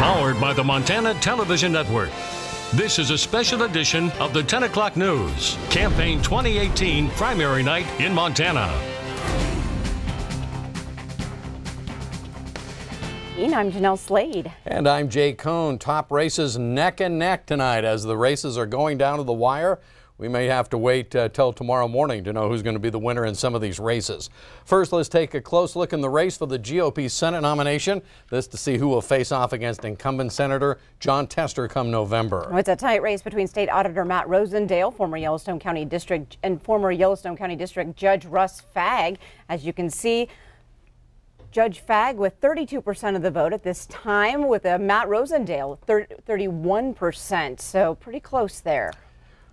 Powered by the Montana Television Network. This is a special edition of the 10 o'clock news. Campaign 2018 primary night in Montana. I'm Jeanelle Slade. And I'm Jay Cohn. Top races neck and neck tonight. As the races are going down to the wire, we may have to wait till tomorrow morning to know who's going to be the winner in some of these races. First, let's take a close look in the race for the GOP Senate nomination. This to see who will face off against incumbent Senator Jon Tester come November. It's a tight race between State Auditor Matt Rosendale, former Yellowstone County District, and former Yellowstone County District Judge Russ Fagg. As you can see, Judge Fagg with 32% of the vote at this time, with Matt Rosendale 31%. So pretty close there.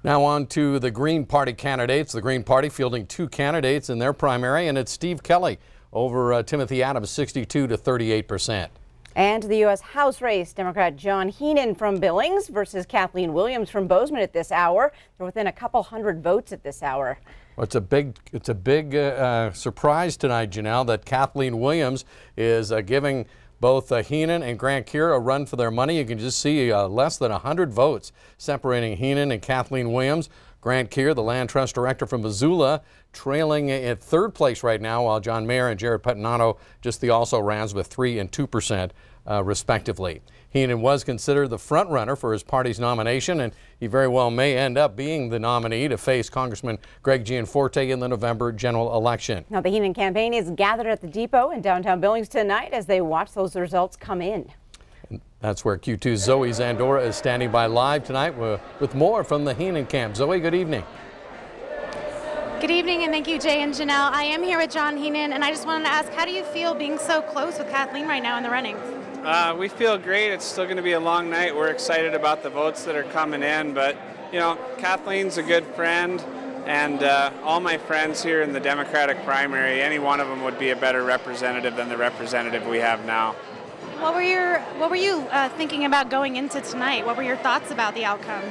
Now on to the Green Party candidates. The Green Party fielding two candidates in their primary, and it's Steve Kelly over Timothy Adams, 62 to 38%. And the U.S. House race, Democrat John Heenan from Billings versus Kathleen Williams from Bozeman at this hour. They're within a couple hundred votes at this hour. Well, it's a big surprise tonight, Jeanelle, that Kathleen Williams is giving both Heenan and Grant Keir a run for their money. You can just see less than 100 votes separating Heenan and Kathleen Williams. Grant Keir, the Land Trust Director from Missoula, trailing at third place right now, while John Mayer and Jared Pettinato, just the also-rans, with 3% and 2% respectively. Heenan was considered the front runner for his party's nomination, and he very well may end up being the nominee to face Congressman Greg Gianforte in the November general election. Now, the Heenan campaign is gathered at the Depot in downtown Billings tonight as they watch those results come in. And that's where Q2's Zoe Zandora is standing by live tonight with more from the Heenan camp. Zoe, good evening. Good evening, and thank you, Jay and Jeanelle. I am here with John Heenan, and I just wanted to ask, how do you feel being so close with Kathleen right now in the running? We feel great. It's still going to be a long night. We're excited about the votes that are coming in, but you know, Kathleen's a good friend, and all my friends here in the Democratic primary, any one of them would be a better representative than the representative we have now. What were you thinking about going into tonight? What were your thoughts about the outcome?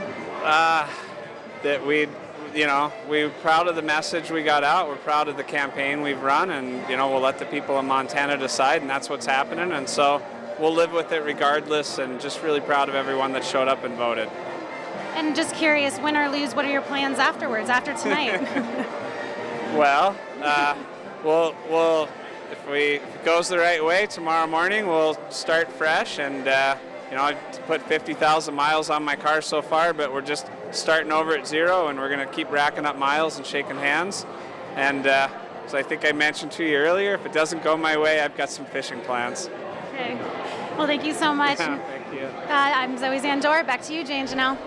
That we're proud of the message we got out. We're proud of the campaign we've run, and we'll let the people of Montana decide, and that's what's happening. And so we'll live with it regardless, and just really proud of everyone that showed up and voted. And just curious, win or lose, what are your plans afterwards, after tonight? Well, if it goes the right way, tomorrow morning we'll start fresh, and I put 50,000 miles on my car so far, but we're just starting over at zero, and we're going to keep racking up miles and shaking hands. And so I think I mentioned to you earlier, if it doesn't go my way, I've got some fishing plans. Okay. Well, thank you so much. Thank you. I'm Zoe Zandora. Back to you, Jay and Janelle.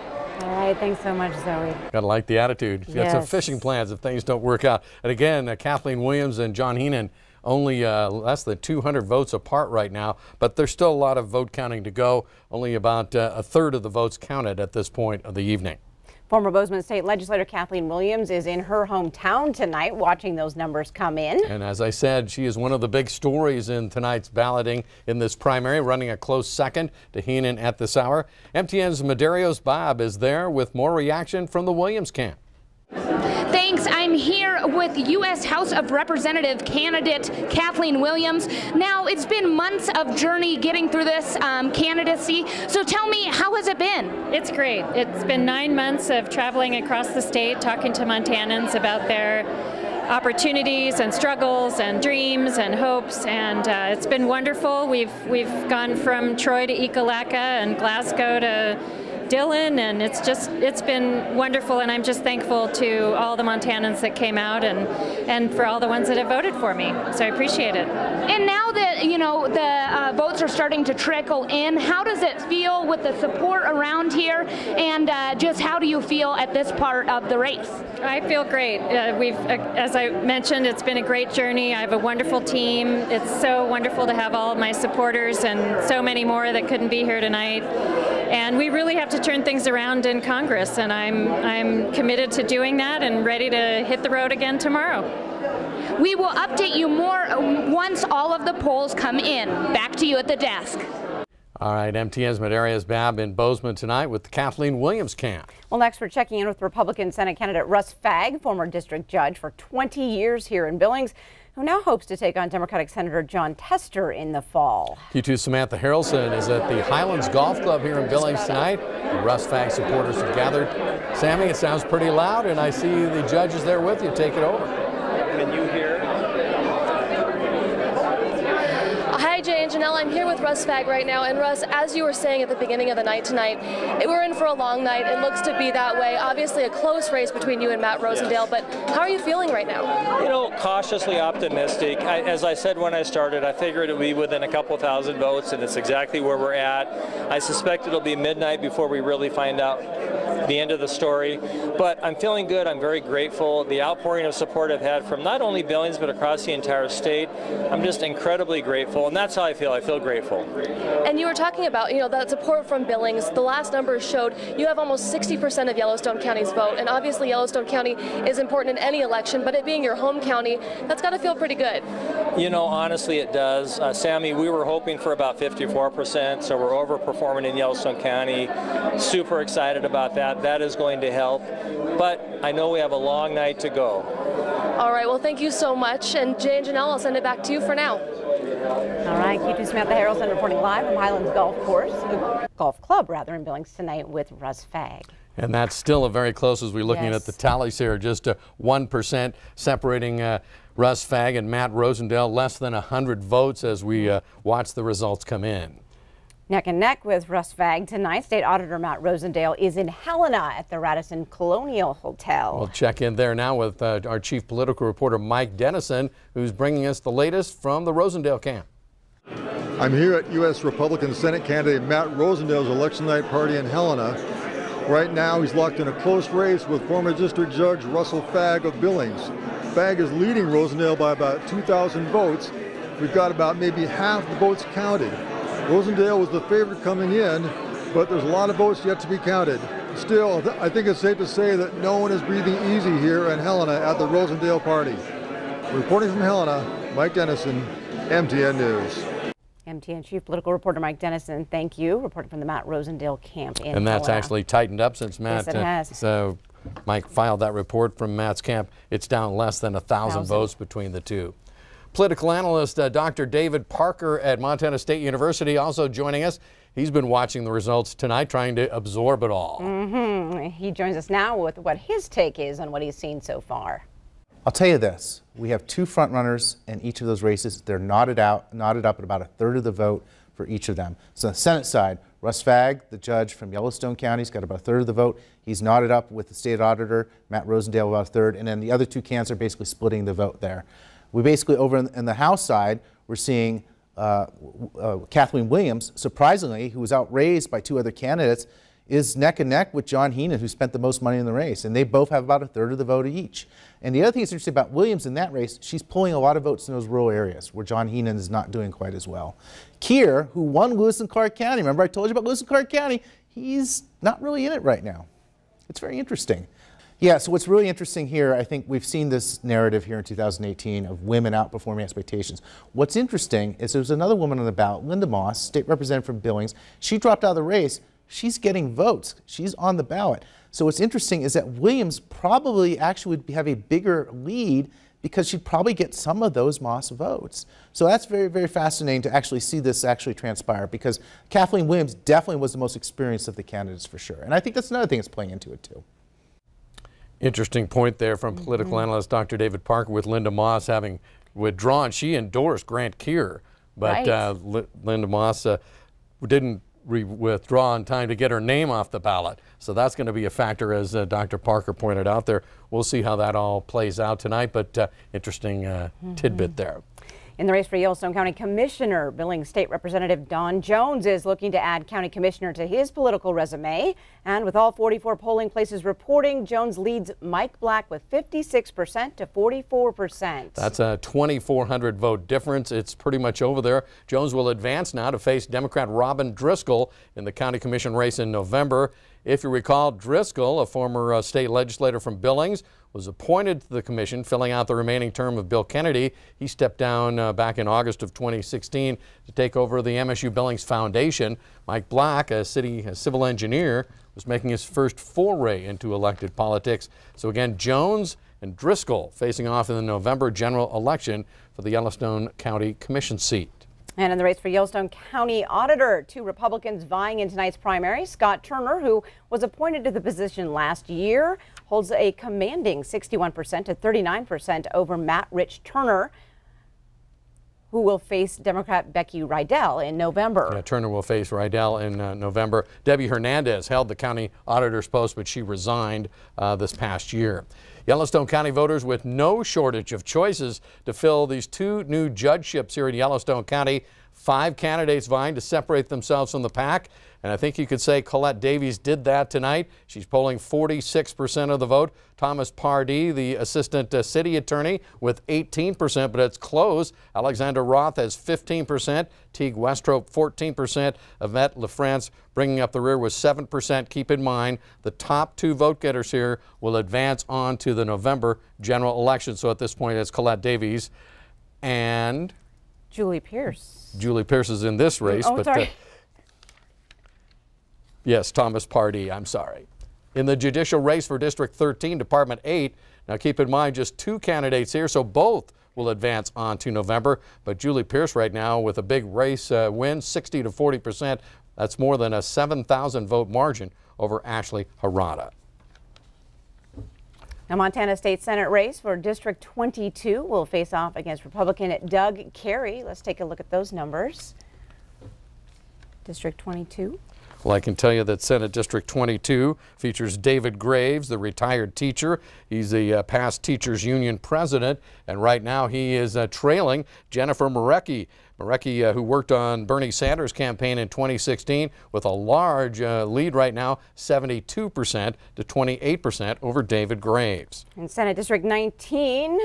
All right, thanks so much, Zoe. Gotta like the attitude. She's got some fishing plans if things don't work out. And again, Kathleen Williams and John Heenan only less than 200 votes apart right now, but there's still a lot of vote counting to go. Only about a third of the votes counted at this point of the evening. Former Bozeman State Legislator Kathleen Williams is in her hometown tonight watching those numbers come in. And as I said, she is one of the big stories in tonight's balloting in this primary, running a close second to Heenan at this hour. MTN's Medario's Bob is there with more reaction from the Williams camp. Thanks. I'm here with U.S. House of Representative candidate Kathleen Williams. Now, it's been months of journey getting through this candidacy. So tell me, how has it been? It's great. It's been 9 months of traveling across the state, talking to Montanans about their opportunities and struggles and dreams and hopes, and it's been wonderful. We've gone from Troy to Ekalaka and Glasgow to Dillon, and it's been wonderful, and I'm just thankful to all the Montanans that came out and for all the ones that have voted for me. So I appreciate it. And now that the votes are starting to trickle in, how does it feel with the support around here, and just how do you feel at this part of the race? I feel great. As I mentioned, it's been a great journey. I have a wonderful team. It's so wonderful to have all of my supporters and so many more that couldn't be here tonight. And we really have to turn things around in Congress, and I'm committed to doing that and ready to hit the road again tomorrow. We will update you more once all of the polls come in. Back to you at the desk. All right, MTN's Medario's Bob in Bozeman tonight with the Kathleen Williams camp. Well, next we're checking in with Republican Senate candidate Russ Fagg, former district judge for 20 years here in Billings. who now hopes to take on Democratic Senator John Tester in the fall. Q2's Samantha Harrelson is at the Highlands Golf Club here in Billings tonight. The Russ Fagg supporters have gathered. Sammy, it sounds pretty loud, and I see the judges there with you. Take it over. Can you hear? Hi, Jay and Jeanelle. I'm here with Russ Fagg right now. And Russ, as you were saying at the beginning of the night tonight, we're in for a long night. It looks to be that way. Obviously a close race between you and Matt Rosendale, but how are you feeling right now? You know, cautiously optimistic. As I said when I started, I figured it would be within a couple thousand votes, and it's exactly where we're at. I suspect it'll be midnight before we really find out the end of the story, but I'm feeling good. I'm very grateful. The outpouring of support I've had from not only Billings but across the entire state, I'm just incredibly grateful, and that's how I feel. I feel grateful. And you were talking about, that support from Billings. The last numbers showed you have almost 60% of Yellowstone County's vote, and obviously Yellowstone County is important in any election, but it being your home county, that's got to feel pretty good. Honestly, it does. Sammy, we were hoping for about 54%, so we're overperforming in Yellowstone County. Super excited about that. That is going to help, but I know we have a long night to go. All right, well, thank you so much, and Jay and Jeanelle, I'll send it back to you for now. All right, Q2 Samantha Harrelson reporting live from Highlands Golf Club in Billings tonight with Russ Fagg. And that's still a very close as we're looking at the tallies here, just 1% separating Russ Fagg and Matt Rosendale, less than 100 votes as we watch the results come in. Neck and neck with Russ Fagg tonight. State Auditor Matt Rosendale is in Helena at the Radisson Colonial Hotel. We'll check in there now with our chief political reporter Mike Dennison, who's bringing us the latest from the Rosendale camp. I'm here at U.S. Republican Senate candidate Matt Rosendale's election night party in Helena. Right now he's locked in a close race with former District Judge Russell Fagg of Billings. Fagg is leading Rosendale by about 2,000 votes. We've got about maybe half the votes counted. Rosendale was the favorite coming in, but there's a lot of votes yet to be counted. Still, I think it's safe to say that no one is breathing easy here in Helena at the Rosendale party. Reporting from Helena, Mike Dennison, MTN News. MTN Chief Political Reporter Mike Dennison, thank you. Reporting from the Matt Rosendale camp in Helena. And that's actually tightened up since Matt. Yes, it has. So Mike filed that report from Matt's camp. It's down less than 1,000 votes between the two. Political analyst Dr. David Parker at Montana State University also joining us. He's been watching the results tonight, trying to absorb it all. He joins us now with what his take is on what he's seen so far. I'll tell you this, we have two front runners in each of those races. They're knotted up at about a third of the vote for each of them. So on the Senate side, Russ Fagg, the judge from Yellowstone County, has got about a third of the vote. He's knotted up with the state auditor, Matt Rosendale, about a third, and then the other two candidates are basically splitting the vote there. We basically, over in the House side, we're seeing Kathleen Williams, surprisingly, who was outraised by two other candidates, is neck and neck with John Heenan, who spent the most money in the race. And they both have about a third of the vote each. And the other thing that's interesting about Williams in that race, she's pulling a lot of votes in those rural areas where John Heenan is not doing quite as well. Keir, who won Lewis and Clark County, remember I told you about Lewis and Clark County, he's not really in it right now. It's very interesting. Yeah, so what's really interesting here, I think we've seen this narrative here in 2018 of women outperforming expectations. What's interesting is there's another woman on the ballot, Linda Moss, state representative from Billings. She dropped out of the race. She's getting votes. She's on the ballot. So what's interesting is that Williams probably actually would have a bigger lead because she'd probably get some of those Moss votes. So that's very, very fascinating to actually see this actually transpire because Kathleen Williams definitely was the most experienced of the candidates for sure. And I think that's another thing that's playing into it too. Interesting point there from political analyst Dr. David Parker with Linda Moss having withdrawn. She endorsed Grant Keir, but Linda Moss didn't withdraw in time to get her name off the ballot. So that's going to be a factor, as Dr. Parker pointed out there. We'll see how that all plays out tonight, but interesting tidbit there. In the race for Yellowstone County Commissioner, Billings State Representative Don Jones is looking to add county commissioner to his political resume. And with all 44 polling places reporting, Jones leads Mike Black with 56% to 44%. That's a 2,400 vote difference. It's pretty much over there. Jones will advance now to face Democrat Robin Driscoll in the county commission race in November. If you recall, Driscoll, a former state legislator from Billings, was appointed to the commission, filling out the remaining term of Bill Kennedy. He stepped down back in August of 2016 to take over the MSU Billings Foundation. Mike Black, a civil engineer, was making his first foray into elected politics. So again, Jones and Driscoll facing off in the November general election for the Yellowstone County Commission seat. And in the race for Yellowstone County Auditor, 2 Republicans vying in tonight's primary. Scott Turner, who was appointed to the position last year, holds a commanding 61% to 39% over Matt Rich Turner, who will face Democrat Becky Rydell in November. Yeah, Turner will face Rydell in November. Debbie Hernandez held the county auditor's post, but she resigned this past year. Yellowstone County voters with no shortage of choices to fill these 2 new judgeships here in Yellowstone County. 5 candidates vying to separate themselves from the pack. And I think you could say Colette Davies did that tonight. She's polling 46% of the vote. Thomas Pardee, the assistant city attorney, with 18%, but it's close. Alexander Roth has 15%. Teague Westrope, 14%. Yvette LaFrance bringing up the rear with 7%. Keep in mind, the top 2 vote getters here will advance on to the November general election. So at this point, it's Colette Davies and Julie Pierce. Julie Pierce is in this race. Oh, but sorry. Yes, Thomas Pardee, I'm sorry. In the judicial race for District 13, Department 8, now keep in mind just 2 candidates here, so both will advance on to November. But Julie Pierce right now with a big race win, 60 to 40%. That's more than a 7,000 vote margin over Ashley Harada. Now, Montana State Senate race for District 22 will face off against Republican Doug Carey. Let's take a look at those numbers. District 22. Well, I can tell you that Senate District 22 features David Graves, the retired teacher. He's the past Teachers Union president, and right now he is trailing Jennifer Marecki. Marecki, who worked on Bernie Sanders' campaign in 2016 with a large lead right now, 72% to 28% over David Graves. In Senate District 19,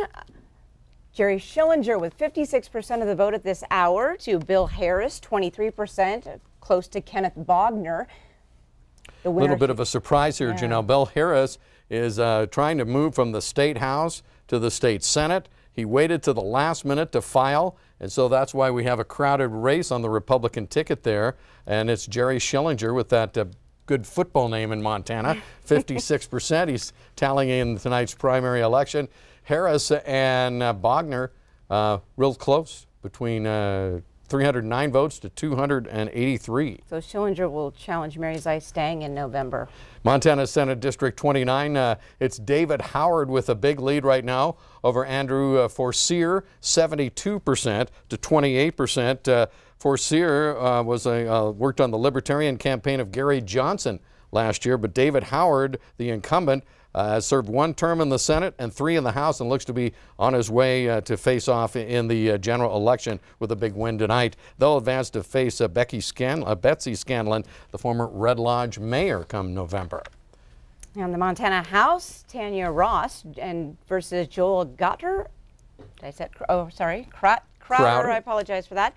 Jerry Schillinger with 56% of the vote at this hour to Bill Harris, 23%. Close to Kenneth Bogner. A little bit of a surprise here, Jeanelle. Bill Harris is trying to move from the State House to the State Senate. He waited to the last minute to file, and so that's why we have a crowded race on the Republican ticket there. And it's Jerry Schillinger with that good football name in Montana, 56%. He's tallying in tonight's primary election. Harris and Bogner real close between 309 votes to 283. So Schillinger will challenge Mary Zeiss Stang in November. Montana Senate District 29, it's David Howard with a big lead right now over Andrew Forcier, 72% to 28%. Forcier worked on the Libertarian campaign of Gary Johnson last year, but David Howard, the incumbent, has served 1 term in the Senate and 3 in the House and looks to be on his way to face off in the general election with a big win tonight. They'll advance to face Betsy Scanlon, the former Red Lodge mayor, come November. And the Montana House, Tanya Ross versus Joel Gotter. Did I say, Crowder. I apologize for that.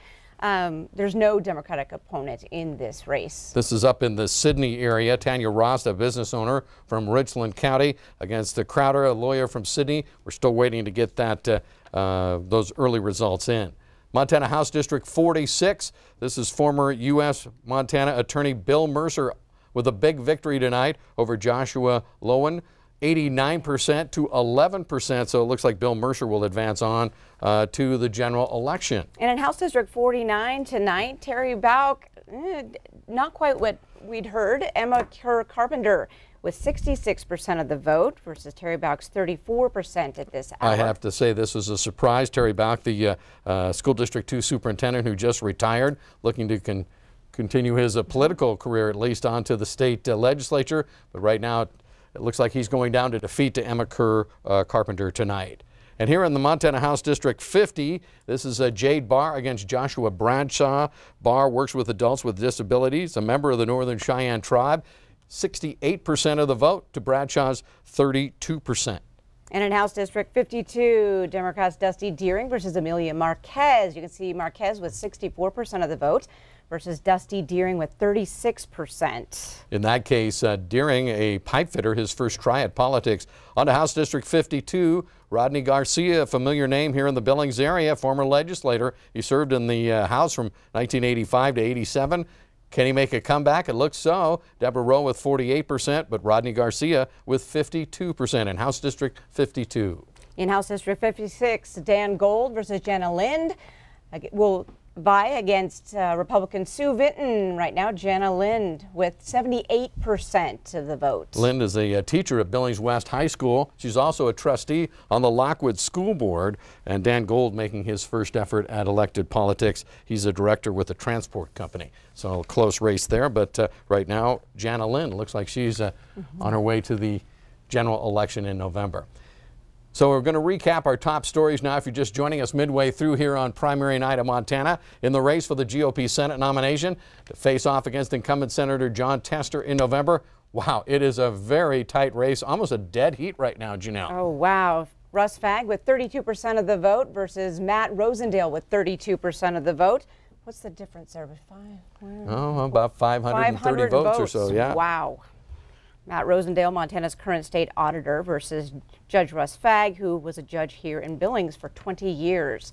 There's no Democratic opponent in this race. This is up in the Sidney area. Tanya Ross, a business owner from Richland County, against Crowder, a lawyer from Sidney. We're still waiting to get those early results in. Montana House District 46. This is former U.S. Montana Attorney Bill Mercer with a big victory tonight over Joshua Lowen. 89% to 11%, so it looks like Bill Mercer will advance on to the general election. And in House District 49 tonight, Terry Bauk, not quite what we'd heard. Emma Kerr Carpenter with 66% of the vote versus Terry Bauk's 34% at this hour. I have to say this was a surprise. Terry Bauk, the School District 2 superintendent who just retired, looking to continue his political career at least onto the state legislature, but right now it looks like he's going down to defeat to Emma Kerr Carpenter tonight. And here in the Montana House District 50, this is Jade Barr against Joshua Bradshaw. Barr works with adults with disabilities, a member of the Northern Cheyenne tribe. 68% of the vote to Bradshaw's 32%. And in House District 52, Democrats Dusty Deering versus Amelia Marquez. You can see Marquez with 64% of the vote versus Dusty Deering with 36%. In that case, Deering, a pipe fitter, his first try at politics. On to House District 52, Rodney Garcia, a familiar name here in the Billings area, former legislator. He served in the House from 1985 to 87. Can he make a comeback? It looks so. Deborah Rowe with 48%, but Rodney Garcia with 52% in House District 52. In House District 56, Dan Gold versus Jenna Lind will vie against Republican Sue Vinton. Right now, Jenna Lind with 78% of the vote. Lind is a teacher at Billings West High School. She's also a trustee on the Lockwood School Board. And Dan Gold making his first effort at elected politics. He's a director with a transport company. So a close race there. But right now, Jenna Lind looks like she's on her way to the general election in November. So we're going to recap our top stories now if you're just joining us midway through here on primary night of Montana. In the race for the GOP Senate nomination to face off against incumbent Senator Jon Tester in November. Wow, it is a very tight race, almost a dead heat right now, Jeanelle. Oh, wow. Russ Fagg with 32% of the vote versus Matt Rosendale with 32% of the vote. What's the difference there? About 530 votes or so, yeah. Wow. Matt Rosendale, Montana's current state auditor, versus Judge Russ Fagg, who was a judge here in Billings for 20 years.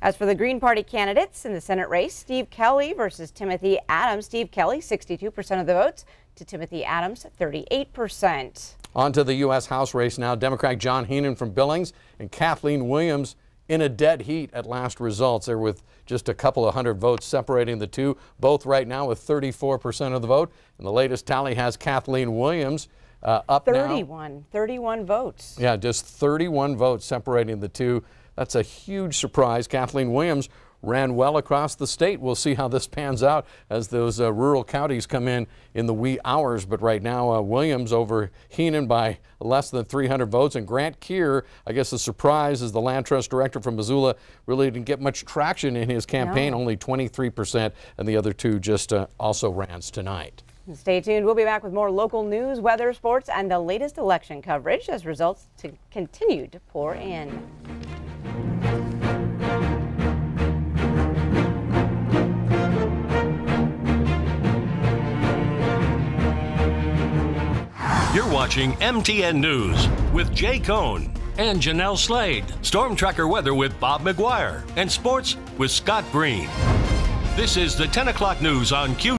As for the Green Party candidates in the Senate race, Steve Kelly versus Timothy Adams. Steve Kelly, 62% of the votes, to Timothy Adams, 38%. On to the U.S. House race now. Democrat John Heenan from Billings and Kathleen Williams in a dead heat at last results. They're with just a couple of hundred votes separating the two, both right now with 34% of the vote. And the latest tally has Kathleen Williams up 31 votes. Yeah, just 31 votes separating the two. That's a huge surprise. Kathleen Williams ran well across the state. We'll see how this pans out as those rural counties come in the wee hours. But right now, Williams over Heenan by less than 300 votes. And Grant Keir, I guess the surprise is the land trust director from Missoula really didn't get much traction in his campaign, only 23%. And the other two just also ran tonight. Stay tuned. We'll be back with more local news, weather, sports, and the latest election coverage as results continue to pour in. You're watching MTN News with Jay Cohn and Jeanelle Slade. Storm Tracker weather with Bob McGuire and sports with Scott Green. This is the 10 o'clock news on Q.